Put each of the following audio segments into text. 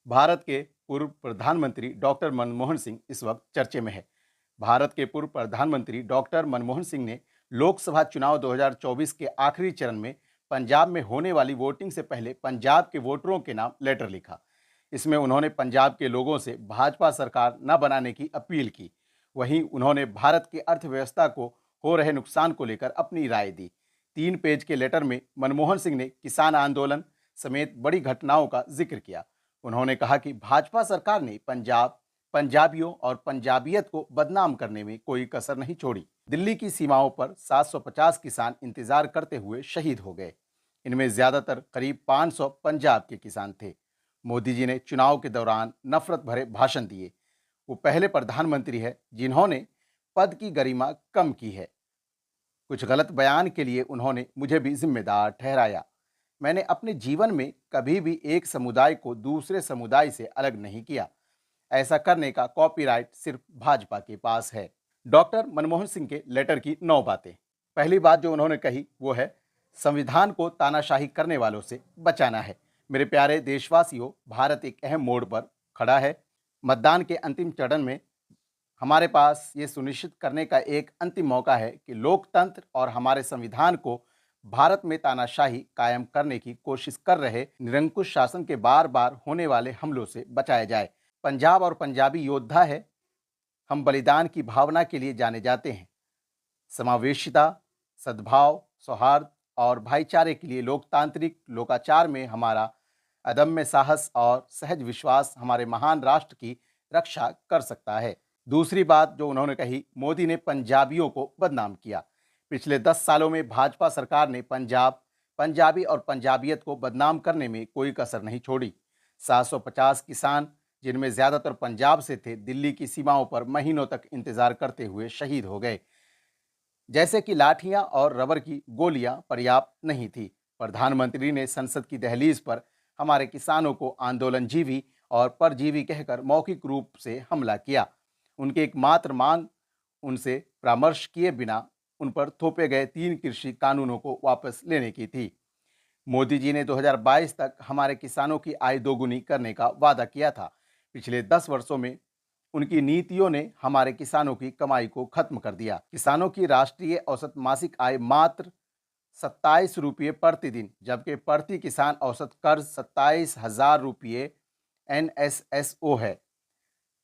भारत के पूर्व प्रधानमंत्री डॉक्टर मनमोहन सिंह इस वक्त चर्चे में है। भारत के पूर्व प्रधानमंत्री डॉक्टर मनमोहन सिंह ने लोकसभा चुनाव 2024 के आखिरी चरण में पंजाब में होने वाली वोटिंग से पहले पंजाब के वोटरों के नाम लेटर लिखा। इसमें उन्होंने पंजाब के लोगों से भाजपा सरकार न बनाने की अपील की। वहीं उन्होंने भारत की अर्थव्यवस्था को हो रहे नुकसान को लेकर अपनी राय दी। 3 पेज के लेटर में मनमोहन सिंह ने किसान आंदोलन समेत बड़ी घटनाओं का जिक्र किया। उन्होंने कहा कि भाजपा सरकार ने पंजाब, पंजाबियों और पंजाबियत को बदनाम करने में कोई कसर नहीं छोड़ी। दिल्ली की सीमाओं पर 750 किसान इंतजार करते हुए शहीद हो गए। इनमें ज्यादातर करीब 500 पंजाब के किसान थे। मोदी जी ने चुनाव के दौरान नफरत भरे भाषण दिए। वो पहले प्रधानमंत्री है जिन्होंने पद की गरिमा कम की है। कुछ गलत बयान के लिए उन्होंने मुझे भी जिम्मेदार ठहराया। मैंने अपने जीवन में कभी भी एक समुदाय को दूसरे समुदाय से अलग नहीं किया। ऐसा करने का कॉपीराइट सिर्फ भाजपा के पास है। डॉक्टर मनमोहन सिंह के लेटर की 9 बातें। पहली बात जो उन्होंने कही वो है, संविधान को तानाशाही करने वालों से बचाना है। मेरे प्यारे देशवासियों, भारत एक अहम मोड़ पर खड़ा है। मतदान के अंतिम चरण में हमारे पास ये सुनिश्चित करने का एक अंतिम मौका है कि लोकतंत्र और हमारे संविधान को भारत में तानाशाही कायम करने की कोशिश कर रहे निरंकुश शासन के बार बार होने वाले हमलों से बचाया जाए। पंजाब और पंजाबी योद्धा है। हम बलिदान की भावना के लिए जाने जाते हैं। समावेशिता, सद्भाव, सौहार्द और भाईचारे के लिए लोकतांत्रिक लोकाचार में हमारा अदम्य साहस और सहज विश्वास हमारे महान राष्ट्र की रक्षा कर सकता है। दूसरी बात जो उन्होंने कही, मोदी ने पंजाबियों को बदनाम किया। पिछले 10 सालों में भाजपा सरकार ने पंजाब, पंजाबी और पंजाबियत को बदनाम करने में कोई कसर नहीं छोड़ी। 750 किसान, जिनमें ज्यादातर पंजाब से थे, दिल्ली की सीमाओं पर महीनों तक इंतजार करते हुए शहीद हो गए। जैसे कि लाठियां और रबर की गोलियां पर्याप्त नहीं थी। प्रधानमंत्री ने संसद की दहलीज पर हमारे किसानों को आंदोलनजीवी और परजीवी कहकर मौखिक रूप से हमला किया। उनकी एकमात्र मांग उनसे परामर्श किए बिना उन पर थोपे गए 3 कृषि कानूनों को वापस लेने की थी। मोदी जी ने 2022 तक हमारे किसानों की आय दोगुनी करने का वादा किया था। पिछले 10 वर्षों में उनकी नीतियों ने हमारे किसानों की कमाई को खत्म कर दिया। किसानों की राष्ट्रीय औसत मासिक आय मात्र 27 रुपये प्रतिदिन, जबकि प्रति किसान औसत कर्ज 27,000 रुपये NSSO है।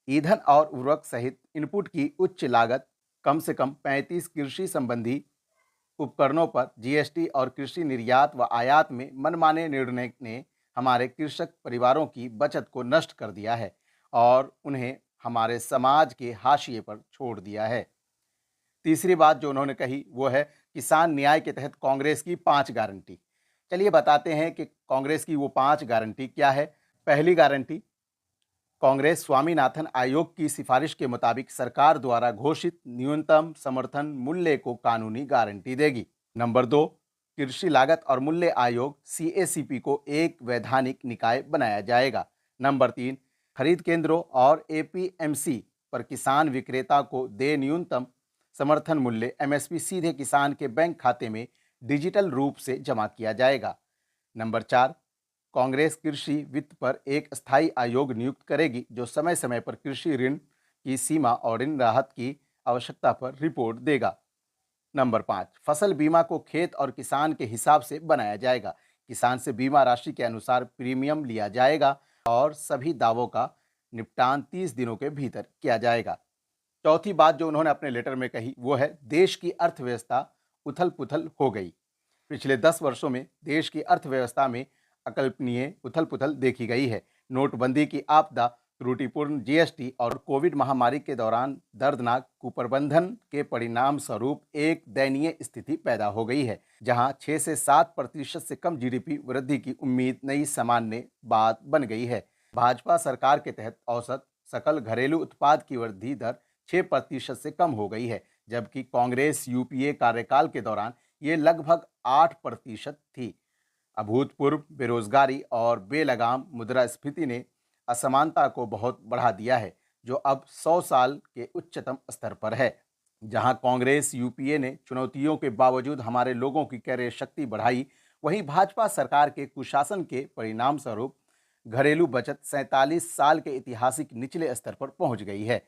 ईंधन और उर्वरक सहित इनपुट की उच्च लागत, कम से कम 35 कृषि संबंधी उपकरणों पर जीएसटी और कृषि निर्यात व आयात में मनमाने निर्णय ने हमारे कृषक परिवारों की बचत को नष्ट कर दिया है और उन्हें हमारे समाज के हाशिए पर छोड़ दिया है। तीसरी बात जो उन्होंने कही वो है किसान न्याय के तहत कांग्रेस की 5 गारंटी। चलिए बताते हैं कि कांग्रेस की वो 5 गारंटी क्या है। पहली गारंटी, कांग्रेस स्वामीनाथन आयोग की सिफारिश के मुताबिक सरकार द्वारा घोषित न्यूनतम समर्थन मूल्य को कानूनी गारंटी देगी। नंबर 2, कृषि लागत और मूल्य आयोग CACP को एक वैधानिक निकाय बनाया जाएगा। नंबर 3, खरीद केंद्रों और APMC पर किसान विक्रेता को दे न्यूनतम समर्थन मूल्य MSP सीधे किसान के बैंक खाते में डिजिटल रूप से जमा किया जाएगा। नंबर 4, कांग्रेस कृषि वित्त पर एक स्थायी आयोग नियुक्त करेगी जो समय समय पर कृषि ऋण की सीमा और ऋण राहत की आवश्यकता पर रिपोर्ट देगा। नंबर 5, फसल बीमा को खेत और किसान के हिसाब से बनाया जाएगा। किसान से बीमा राशि के अनुसार प्रीमियम लिया जाएगा और सभी दावों का निपटान 30 दिनों के भीतर किया जाएगा। चौथी बात जो उन्होंने अपने लेटर में कही वो है देश की अर्थव्यवस्था उथल पुथल हो गई। पिछले 10 वर्षों में देश की अर्थव्यवस्था में अकल्पनीय उथल पुथल देखी गई है। नोटबंदी की आपदा, त्रुटिपूर्ण जीएसटी और कोविड महामारी के दौरान दर्दनाक कुप्रबंधन के परिणाम स्वरूप एक दयनीय स्थिति पैदा हो गई है, जहां 6 से 7% से कम जीडीपी वृद्धि की उम्मीद नई सामान्य बात बन गई है। भाजपा सरकार के तहत औसत सकल घरेलू उत्पाद की वृद्धि दर 6% से कम हो गई है, जबकि कांग्रेस यूपीए कार्यकाल के दौरान ये लगभग 8% थी। अभूतपूर्व बेरोजगारी और बेलगाम मुद्रास्फीति ने असमानता को बहुत बढ़ा दिया है, जो अब 100 साल के उच्चतम स्तर पर है। जहां कांग्रेस यूपीए ने चुनौतियों के बावजूद हमारे लोगों की क्रय शक्ति बढ़ाई, वहीं भाजपा सरकार के कुशासन के परिणाम स्वरूप घरेलू बचत 47 साल के ऐतिहासिक निचले स्तर पर पहुंच गई है।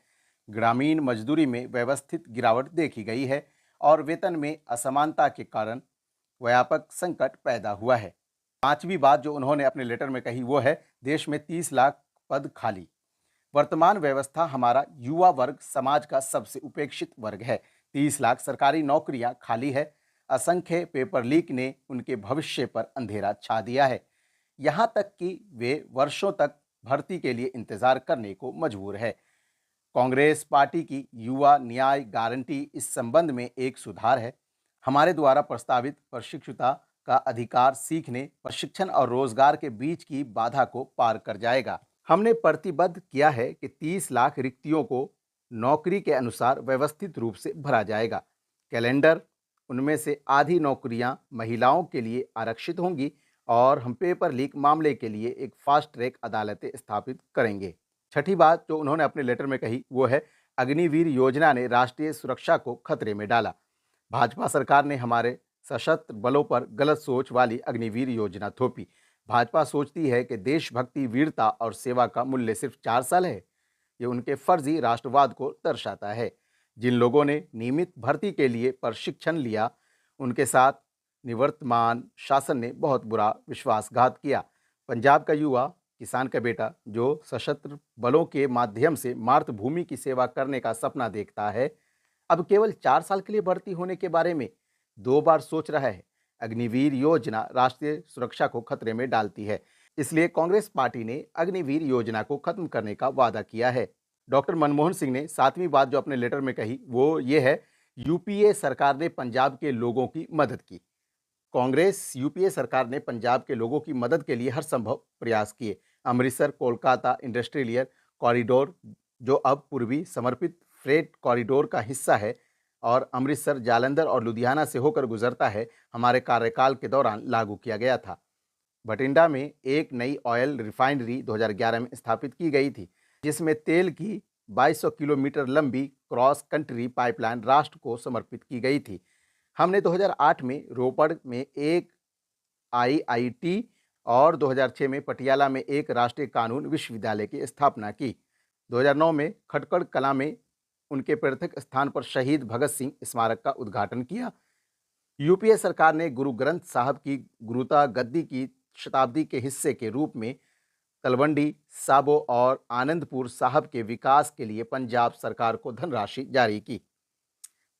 ग्रामीण मजदूरी में व्यवस्थित गिरावट देखी गई है और वेतन में असमानता के कारण व्यापक संकट पैदा हुआ है। पांचवी बात जो उन्होंने अपने लेटर में कही वो है, देश में 30 लाख पद खाली। वर्तमान व्यवस्था हमारा युवा वर्ग समाज का सबसे उपेक्षित वर्ग है। 30 लाख सरकारी नौकरियां खाली है। असंख्य पेपर लीक ने उनके भविष्य पर अंधेरा छा दिया है। यहाँ तक कि वे वर्षों तक भर्ती के लिए इंतजार करने को मजबूर है। कांग्रेस पार्टी की युवा न्याय गारंटी इस संबंध में एक सुधार है। हमारे द्वारा प्रस्तावित प्रशिक्षुता का अधिकार सीखने, प्रशिक्षण और रोजगार के बीच की बाधा को पार कर जाएगा। हमने प्रतिबद्ध किया है कि 30 लाख रिक्तियों को नौकरी के अनुसार व्यवस्थित रूप से भरा जाएगा। कैलेंडर, उनमें से आधी नौकरियां महिलाओं के लिए आरक्षित होंगी और हम पेपर लीक मामले के लिए एक फास्ट ट्रैक अदालतें स्थापित करेंगे। छठी बात जो उन्होंने अपने लेटर में कही वो है, अग्निवीर योजना ने राष्ट्रीय सुरक्षा को खतरे में डाला। भाजपा सरकार ने हमारे सशस्त्र बलों पर गलत सोच वाली अग्निवीर योजना थोपी। भाजपा सोचती है कि देशभक्ति, वीरता और सेवा का मूल्य सिर्फ 4 साल है। ये उनके फर्जी राष्ट्रवाद को दर्शाता है। जिन लोगों ने नियमित भर्ती के लिए प्रशिक्षण लिया, उनके साथ निवर्तमान शासन ने बहुत बुरा विश्वासघात किया। पंजाब का युवा, किसान का बेटा जो सशस्त्र बलों के माध्यम से मातृभूमि की सेवा करने का सपना देखता है, अब केवल 4 साल के लिए भर्ती होने के बारे में 2 बार सोच रहा है। अग्निवीर योजना राष्ट्रीय सुरक्षा को खतरे में डालती है। इसलिए कांग्रेस पार्टी ने अग्निवीर योजना को खत्म करने का वादा किया है। डॉक्टर मनमोहन सिंह ने 7वीं बात जो अपने लेटर में कही वो ये है, यूपीए सरकार ने पंजाब के लोगों की मदद की। कांग्रेस यूपीए सरकार ने पंजाब के लोगों की मदद के लिए हर संभव प्रयास किए। अमृतसर कोलकाता इंडस्ट्रियल कॉरिडोर, जो अब पूर्वी समर्पित फ्रेट कॉरिडोर का हिस्सा है और अमृतसर, जालंधर और लुधियाना से होकर गुजरता है, हमारे कार्यकाल के दौरान लागू किया गया था। बठिंडा में एक नई ऑयल रिफाइनरी 2011 में स्थापित की गई थी, जिसमें तेल की 2200 किलोमीटर लंबी क्रॉस कंट्री पाइपलाइन राष्ट्र को समर्पित की गई थी। हमने 2008 में रोपड़ में एक आईआईटी और 2006 में पटियाला में एक राष्ट्रीय कानून विश्वविद्यालय की स्थापना की। 2009 में खटकड़ कला में उनके पृथक स्थान पर शहीद भगत सिंह स्मारक का उद्घाटन किया। यूपीए सरकार ने गुरु ग्रंथ साहब की गुरुता गद्दी की शताब्दी के हिस्से के रूप में तलवंडी, साबो और आनंदपुर साहब के विकास के लिए पंजाब सरकार को धनराशि जारी की।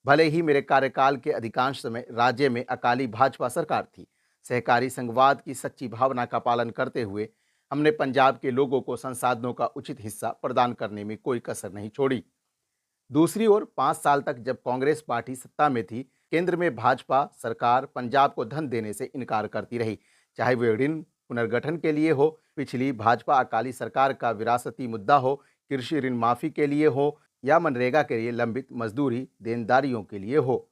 भले ही मेरे कार्यकाल के अधिकांश समय राज्य में अकाली भाजपा सरकार थी, सहकारी संघवाद की सच्ची भावना का पालन करते हुए हमने पंजाब के लोगों को संसाधनों का उचित हिस्सा प्रदान करने में कोई कसर नहीं छोड़ी। दूसरी ओर 5 साल तक जब कांग्रेस पार्टी सत्ता में थी, केंद्र में भाजपा सरकार पंजाब को धन देने से इनकार करती रही, चाहे वह ऋण पुनर्गठन के लिए हो, पिछली भाजपा अकाली सरकार का विरासती मुद्दा हो, कृषि ऋण माफी के लिए हो या मनरेगा के लिए लंबित मजदूरी देनदारियों के लिए हो।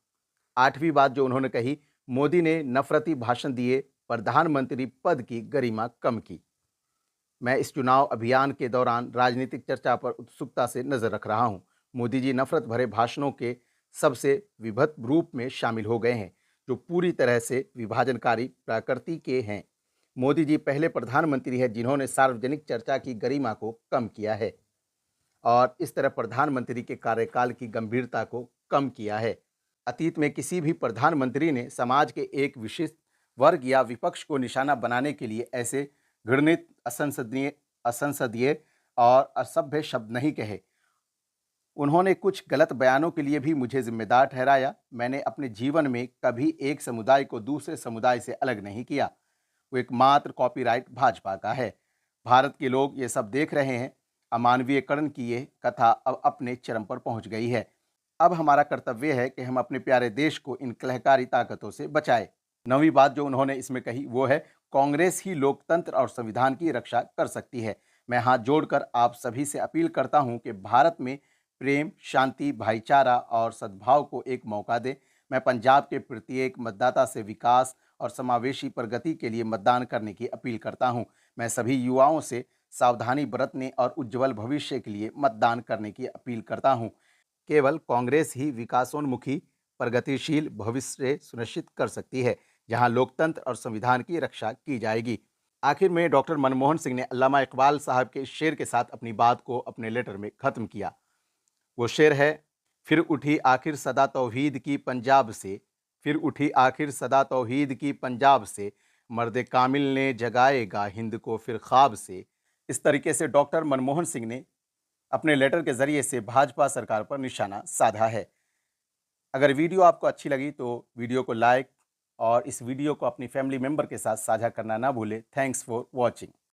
8वीं बात जो उन्होंने कही, मोदी ने नफरती भाषण दिए, प्रधानमंत्री पद की गरिमा कम की। मैं इस चुनाव अभियान के दौरान राजनीतिक चर्चा पर उत्सुकता से नजर रख रहा हूं। मोदी जी नफरत भरे भाषणों के सबसे विभत्स रूप में शामिल हो गए हैं, जो पूरी तरह से विभाजनकारी प्रकृति के हैं। मोदी जी पहले प्रधानमंत्री हैं जिन्होंने सार्वजनिक चर्चा की गरिमा को कम किया है और इस तरह प्रधानमंत्री के कार्यकाल की गंभीरता को कम किया है। अतीत में किसी भी प्रधानमंत्री ने समाज के एक विशिष्ट वर्ग या विपक्ष को निशाना बनाने के लिए ऐसे घृणित, असंसदीय और असभ्य शब्द नहीं कहे। उन्होंने कुछ गलत बयानों के लिए भी मुझे जिम्मेदार ठहराया। मैंने अपने जीवन में कभी एक समुदाय को दूसरे समुदाय से अलग नहीं किया। वो एकमात्र कॉपीराइट भाजपा का है। भारत के लोग ये सब देख रहे हैं। अमानवीयकरण की ये कथा अब अपने चरम पर पहुंच गई है। अब हमारा कर्तव्य है कि हम अपने प्यारे देश को इन कलहकारी ताकतों से बचाएं। 9वीं बात जो उन्होंने इसमें कही वो है, कांग्रेस ही लोकतंत्र और संविधान की रक्षा कर सकती है। मैं हाथ जोड़कर आप सभी से अपील करता हूं कि भारत में प्रेम, शांति, भाईचारा और सद्भाव को एक मौका दें। मैं पंजाब के प्रत्येक मतदाता से विकास और समावेशी प्रगति के लिए मतदान करने की अपील करता हूं। मैं सभी युवाओं से सावधानी बरतने और उज्जवल भविष्य के लिए मतदान करने की अपील करता हूं। केवल कांग्रेस ही विकासोन्मुखी, प्रगतिशील भविष्य सुनिश्चित कर सकती है, जहां लोकतंत्र और संविधान की रक्षा की जाएगी। आखिर में डॉक्टर मनमोहन सिंह ने अल्लामा इकबाल साहब के इस शेर के साथ अपनी बात को अपने लेटर में ख़त्म किया। वो शेर है, फिर उठी आखिर सदा तौहीद की पंजाब से, फिर उठी आखिर सदा तौहीद की पंजाब से, मर्द कामिल ने जगाएगा हिंद को फिर ख्वाब से। इस तरीके से डॉक्टर मनमोहन सिंह ने अपने लेटर के ज़रिए से भाजपा सरकार पर निशाना साधा है। अगर वीडियो आपको अच्छी लगी तो वीडियो को लाइक और इस वीडियो को अपनी फैमिली मेंबर के साथ साझा करना ना भूलें। Thanks for watching.